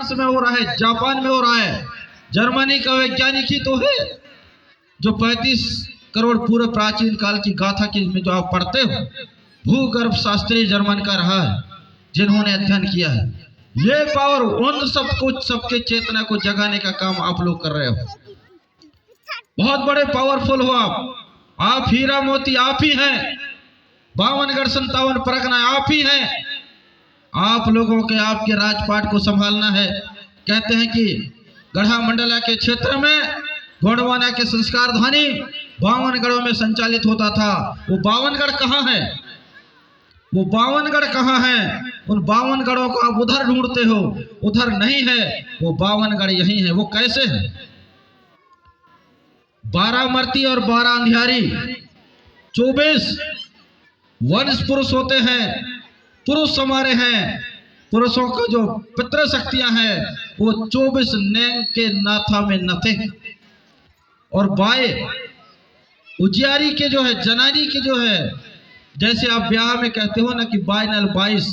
France में हो रहा है, जापान में हो रहा है। जर्मनी का वैज्ञानिक ही तो है जो 35 करोड़ पूरे प्राचीन काल की गाथा की में जो आप पढ़ते हो, भूगर्भ शास्त्री जर्मन का रहा है जिन्होंने अध्ययन किया है। ये पावर उन सब कुछ सबके चेतना को जगाने का काम आप लोग कर रहे हो। बहुत बड़े पावरफुल हो आप हीरा मोती आप ही हैं, 52गढ़ 57 परगना आप ही हैं। आप लोगों के आपके राजपाट को संभालना है। कहते हैं कि गढ़ा मंडला के क्षेत्र में गोंडवाना के संस्कार ध्वनि 52 गढ़ों में संचालित होता था। वो 52 गढ़ कहाँ है? वो 52 गढ़ कहाँ है? उन 52 गढ़ों को आप उधर ढूंढते हो, उधर नहीं है। वो 52 गढ़ यही है। वो कैसे है? 12 मर्ती और 12 अंधियारी, 24 वंश पुरुष होते हैं, पुरुष हमारे हैं। पुरुषों को जो पितृ शक्तियां हैं वो 24 नैंग के नाथा में नथे। और बाए उजियारी के जो है, जनारी के जो है, जैसे आप ब्याह में कहते हो ना कि बाइनल 22,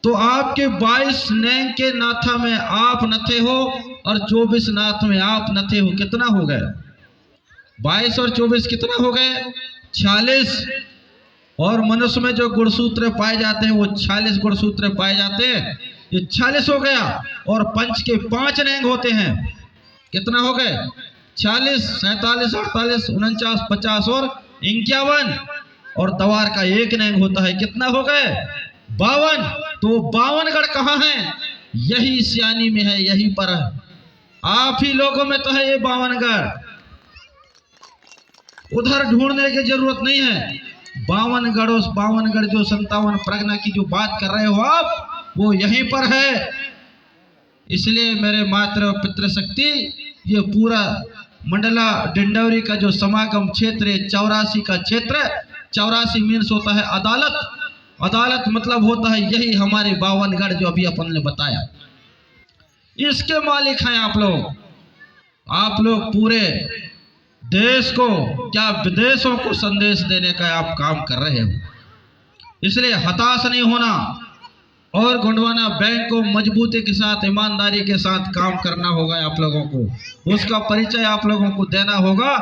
तो आपके 22 नैंग के नाथा में आप नथे हो और 24 नाथ में आप नथे हो। कितना हो गए? 22 और 24 कितना हो गए? 46। और मनुष्य में जो गुणसूत्र पाए जाते हैं वो 46 गुणसूत्र पाए जाते हैं। ये 46 हो गया। और पंच के 5 नैंग होते हैं। कितना हो गए? 46, 47, 48, 49, 50 और 51। और तवार का 1 नैंग होता है। कितना हो गए? 52। तो 52 गढ़ कहाँ है? यही सियानी में है, यही पर है। आप ही लोगों में तो है ये 52 गढ़। उधर ढूंढने की जरूरत नहीं है। 52 गढ़ जो 57 परगना की जो बात कर रहे हो आप, वो यहीं पर है। इसलिए मेरे मातृ और पितृ शक्ति, ये पूरा मंडला डिंडौरी का जो समागम क्षेत्र है, 84 का क्षेत्र, 84 मीन्स होता है अदालत। अदालत मतलब होता है यही हमारे 52 गढ़ जो अभी अपन ने बताया। इसके मालिक हैं आप लोग। आप लोग पूरे देश को, क्या विदेशों को संदेश देने का आप काम कर रहे हो। इसलिए हताश नहीं होना और गोंडवाना बैंक को मजबूती के साथ, ईमानदारी के साथ काम करना होगा। आप लोगों को उसका परिचय आप लोगों को देना होगा,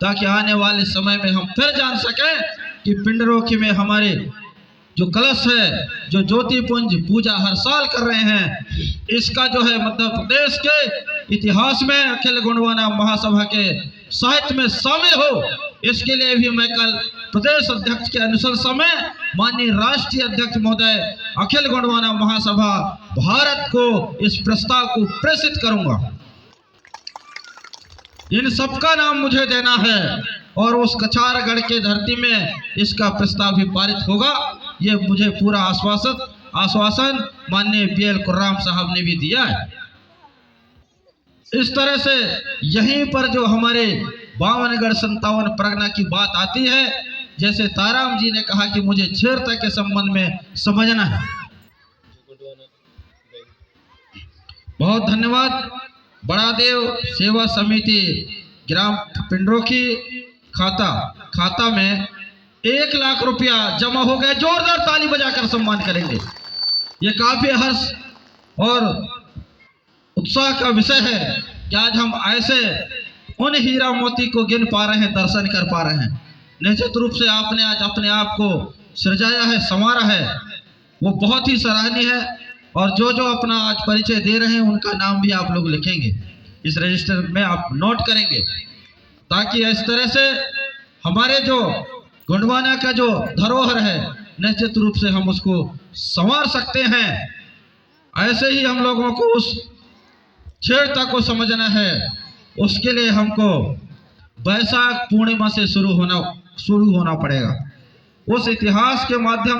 ताकि आने वाले समय में हम फिर जान सकें कि पिंडरोखी में हमारे जो कलश है, जो ज्योतिपुंज पूजा हर साल कर रहे हैं, इसका जो है मध्य प्रदेश के इतिहास में अखिल गोंडवाना महासभा के साहित्य में शामिल हो। इसके लिए भी मैं कल प्रदेश अध्यक्ष के अनुशंसा में माननीय राष्ट्रीय अध्यक्ष महोदय अखिल गोंडवाना महासभा भारत को इस प्रस्ताव को प्रेषित करूंगा। इन सबका नाम मुझे देना है और उस कछारगढ़ के धरती में इसका प्रस्ताव भी पारित होगा। ये मुझे पूरा आश्वासन माननीय BL कुर्राम साहब ने भी दिया है। इस तरह से यहीं पर जो हमारे 52 गढ़ 57 परगना की बात आती है, जैसे ताराम जी ने कहा कि मुझे क्षेत्र के संबंध में समझना है। बहुत धन्यवाद। बड़ादेव सेवा समिति ग्राम पिंडरोखी खाता में 1 लाख रुपया जमा हो गए। जोरदार ताली बजाकर सम्मान करेंगे। ये काफी हर्ष और उत्साह का विषय है कि आज हम ऐसे उन हीरा मोती को गिन पा रहे हैं, दर्शन कर पा रहे हैं। निश्चित रूप से आपने आज अपने आप को सृजाया है, संवारा है, वो बहुत ही सराहनीय है। और जो जो अपना आज परिचय दे रहे हैं उनका नाम भी आप लोग लिखेंगे, इस रजिस्टर में आप नोट करेंगे, ताकि इस तरह से हमारे जो गोंडवाना का जो धरोहर है निश्चित रूप से हम उसको संवार सकते हैं। ऐसे ही हम लोगों को उस क्षेत्रता को समझना है। उसके लिए हमको वैशाख पूर्णिमा से शुरू होना पड़ेगा। उस इतिहास के माध्यम